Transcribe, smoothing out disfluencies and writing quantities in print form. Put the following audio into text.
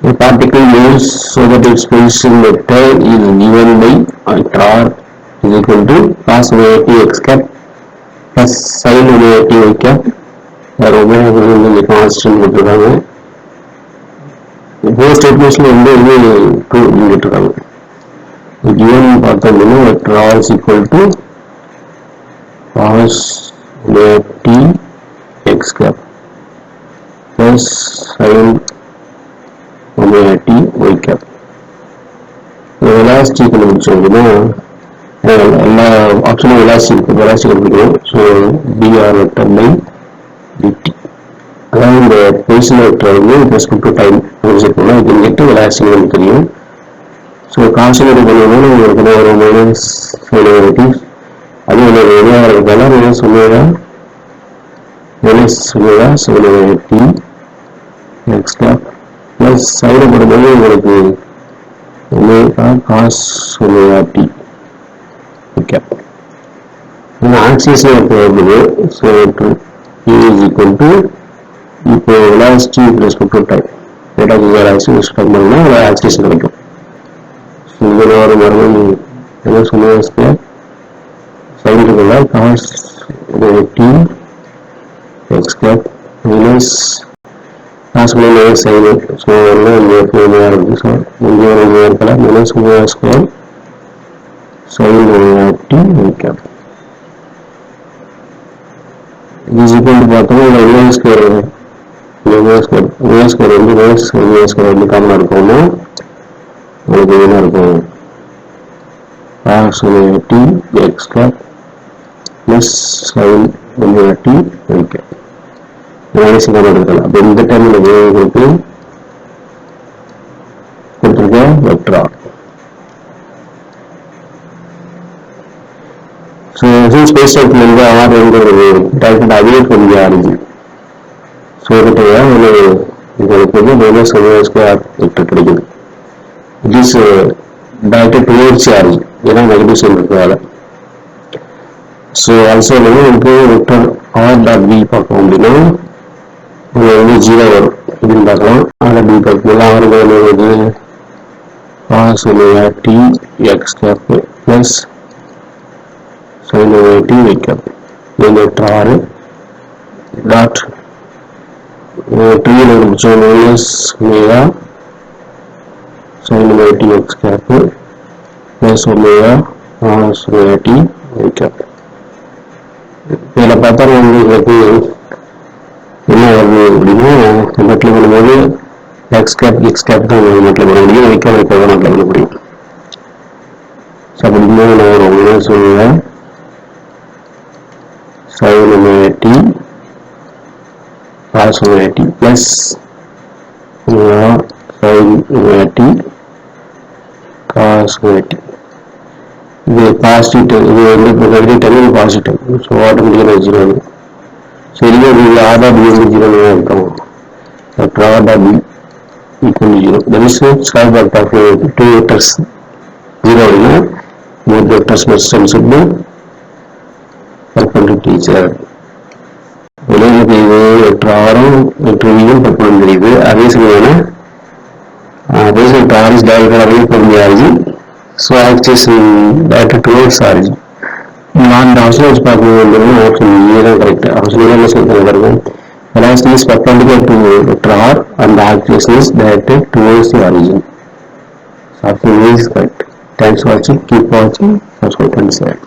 A particle moves so that its position vector is given by vector r is equal to cos omega t x cap plus sin omega t y cap. வேறு omega கொஞ்சம் constant கொடுத்துருக்காங்க. Four ஸ்டேட்மெண்ட்ஸ்ல two கேட்டிருக்காங்க. given பார்த்தோம்னா vector r is equal to cos omega t x cap plus sin omega t y cap. Velocity கண்டுபிடிச்சோம் அப்படின்னா எல்லா ஆப்ஷனும் velocity கண்டுபிடிக்கணும். So dr vector by dt, அதாவது இந்த பொசிஷன் வெக்டர் வந்து ரெஸ்பெக்ட் டு டைம் புரிஞ்சுக்கணும். இது கெட்டு வெலாசிட்டி நமக்கு தெரியும். ஸோ கான்சன்ட்ரேட் பண்ணுவோம்னா உங்களுக்கு ஒரு மைனஸ் சைன் அது ஒரு வெளியாக இருக்கிறதால minus omega sine omega t x cap plus side போடும்போது உங்களுக்கு omega cos omega t cap. ஆக்சிஸில் இப்போ வருது. So E is equal to இப்போ velocity respect to time rate of velocity respect பண்ணா ஒரு ஆக்சிஸ் கிடைக்கும். ஸோ இதில் ஒரு மறுபடியும் என்ன சொல்லுவாங்க ஸ்கொயர் சைடுக்குள்ள cos omega t x cap minus cos omega sin. So எல்லாம் இங்கே ஒமேகா இருக்குது. ஸோ இங்கே ஒரு ஒமேகா இருக்கல minus omega square sin omega t y cap is equal to பார்த்தோம்னா ஒமேகா ஸ்கொயர் வந்து மைனஸ் ஒமேகா ஸ்கொயர் வந்து காமனாக இருக்கும்னா உங்களுக்கு என்ன இருக்கும் cos omega t x cap plus sin omega t y cap minus காமனாக இருக்கலாம். அப்போ இந்த டைமில் உங்களுக்கு கொடுத்துருக்க வெக்டர் ஆர். ஸோ ஸ்பேஸ் டைப்லேருந்து ஆர் என்கிறது டைப் அதுவே கொஞ்சம் ஆரஞ்சு. ஸோ இதுக்கு உங்களுக்கு வந்து மைனஸ் ஒமேகா ஸ்கொயர் வெக்டர் கிடைக்குது. இட் இஸ் டைரக்டட் டுவர்ட்ஸ் ஆரஞ்சு, ஏன்னா நெகட்டிவ் சைன் இருக்கிறதால. ஸோ ஆல்சோ உங்களுக்கு வெக்டர் ஆர் டாட் பி பார்க்கணும் அப்படின்னா உங்களுக்கு வந்து 0 வரும். இதுன்னு பார்க்கலாம். ஆர் பி பார்க்கும்போது ஆர் வருது cos omega t x cap plus sin omega t y cap. இந்த வெக்டர் ஆர் டாட் ட்ரீயில் முடிச்சோம் minus omega sin omega t x cap plus omega cos omega t y cap. இதில் பார்த்தா உங்களுக்கு என்ன வருது அப்படின்னா நெட்டில் பண்ணும்போது எக்ஸ் கேப் தான் நெட்டில் பண்ண முடியும், வைக்காம தான் நெட்டில் பண்ண முடியும். ஸோ அப்படிங்கும்போது நான் ஒரு minus omega sin omega t cos omega t plus omega sin omega t cos omega t. இது பாசிட்டிவ், இது வந்து இப்போ நெகட்டிவ் டைம், இது பாசிட்டிவ். ஸோ ஆட்டோமேட்டிக்காக 0 ஆகும். ஸோ இதுவே இது ஆர் டாட் பி வந்து 0 இருக்கும். Vector R dot P equal to 0. That is square product of two vectors 0 அப்படின்னா both vectors must should be perpendicular to each other. வெளியில் தெரியுது வெக்டர் ஆரும் வெக்டர் வியும் பர்பெண்டிகுலர் தெரியுது. அதே சமயம் vector R is directed away from the origin. So axis directed towards origin. நான் இந்த ஆப்ஷன் வச்சு பார்க்கணும் ஆப்ஷன் ஏ தான் கரெக்ட். ஆப்ஷன் என்ன சொல்லுங்க பாருங்க. Velocity is perpendicular to vector r and the axis is directed towards the origin. So option A is correct. Thanks for watching. Keep watching. Subscribe and share.